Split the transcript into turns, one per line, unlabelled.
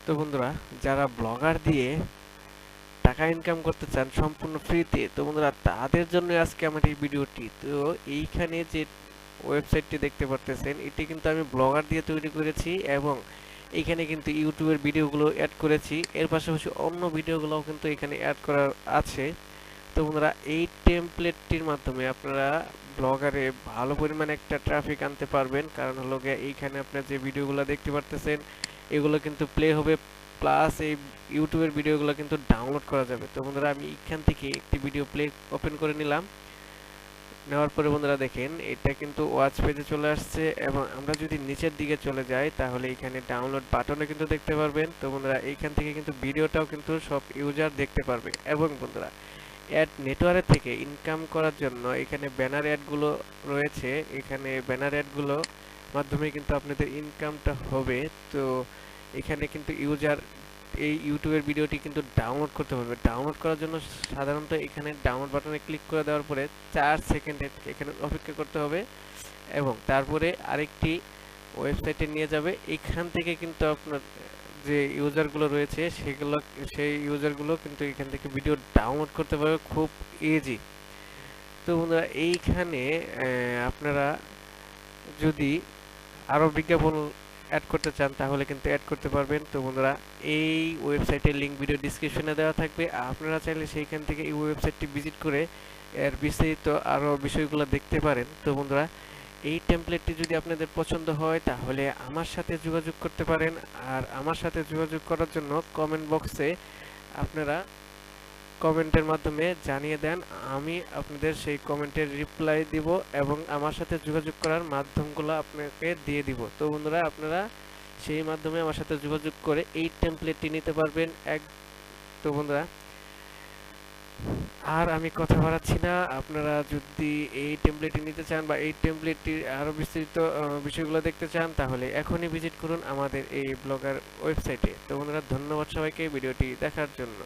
তো বন্ধুরা, যারা ব্লগার দিয়ে টাকা ইনকাম করতে চান সম্পূর্ণ ফ্রিতে, তো বন্ধুরা তাদের জন্য আজকে আমার এই ভিডিওটি। তো এইখানে যে ওয়েবসাইটটি দেখতে পারতেছেন, এটি কিন্তু আমি ব্লগার দিয়ে তৈরি করেছি এবং এইখানে কিন্তু ইউটিউবের ভিডিওগুলো অ্যাড করেছি। এর পাশাপাশি অন্য ভিডিওগুলোও কিন্তু এখানে অ্যাড করা আছে। তো বন্ধুরা, এই টেমপ্লেটটির মাধ্যমে আপনারা ব্লগারে ভালো পরিমাণে একটা ট্রাফিক আনতে পারবেন। কারণ হলো গিয়ে এইখানে আপনার যে ভিডিওগুলো দেখতে পারতেছেন এগুলো কিন্তু প্লে হবে, প্লাস এই ইউটিউবের ভিডিওগুলো কিন্তু ডাউনলোড করা যাবে। তো বন্ধুরা, আমি এখান থেকে একটি ভিডিও প্লে ওপেন করে নিলাম। নেওয়ার পরে বন্ধুরা দেখেন, এটা কিন্তু ওয়াচ পেজে চলে আসছে এবং আমরা যদি নিচের দিকে চলে যাই তাহলে এখানে ডাউনলোড বাটনে কিন্তু দেখতে পারবেন। তো বন্ধুরা, এইখান থেকে কিন্তু ভিডিওটাও কিন্তু সব ইউজার দেখতে পারবে। এবং বন্ধুরা, অ্যাড নেটওয়ার্ক থেকে ইনকাম করার জন্য এখানে ব্যানার অ্যাডগুলো রয়েছে। এখানে ব্যানার অ্যাডগুলো মাধ্যমে কিন্তু আপনাদের ইনকামটা হবে। তো এখানে কিন্তু ইউজার এই ইউটিউবের ভিডিওটি কিন্তু ডাউনলোড করতে পারবে। ডাউনলোড করার জন্য সাধারণত এখানে ডাউনলোড বাটনে ক্লিক করে দেওয়ার পরে 4 সেকেন্ড এখানে অপেক্ষা করতে হবে এবং তারপরে আরেকটি ওয়েবসাইটে নিয়ে যাবে। এখান থেকে কিন্তু আপনার যে ইউজারগুলো রয়েছে সেই ইউজারগুলো কিন্তু এখান থেকে ভিডিও ডাউনলোড করতে পারবে খুব ইজি। তো বন্ধুরা, এইখানে আপনারা যদি আরও বিজ্ঞাপন অ্যাড করতে চান তাহলে কিন্তু অ্যাড করতে পারবেন। তো বন্ধুরা, এই ওয়েবসাইটের লিঙ্ক ভিডিও ডিসক্রিপশনে দেওয়া থাকবে। আপনারা চাইলে সেইখান থেকে এই ওয়েবসাইটটি ভিজিট করে এর বিস্তারিত আরও বিষয়গুলো দেখতে পারেন। তো বন্ধুরা, এই টেমপ্লেটটি যদি আপনাদের পছন্দ হয় তাহলে আমার সাথে যোগাযোগ করতে পারেন। আর আমার সাথে যোগাযোগ করার জন্য কমেন্ট বক্সে আপনারা কমেন্টের মাধ্যমে জানিয়ে দেন। আমি আপনাদের সেই কমেন্টের রিপ্লাই দিব এবং আমার সাথে যোগাযোগ করার মাধ্যমগুলো আপনাকে দিয়ে দিব। তো বন্ধুরা, আপনারা সেই মাধ্যমে আমার সাথে যোগাযোগ করে এই টেমপ্লেটটি নিতে পারবেন। তো বন্ধুরা, আর আমি কথা বাড়াচ্ছি না। আপনারা যদি এই টেমপ্লেটটি নিতে চান বা এই টেমপ্লেটটির আরও বিস্তারিত বিষয়গুলো দেখতে চান তাহলে এখনই ভিজিট করুন আমাদের এই ব্লগার ওয়েবসাইটে। তো বন্ধুরা, ধন্যবাদ সবাইকে ভিডিওটি দেখার জন্য।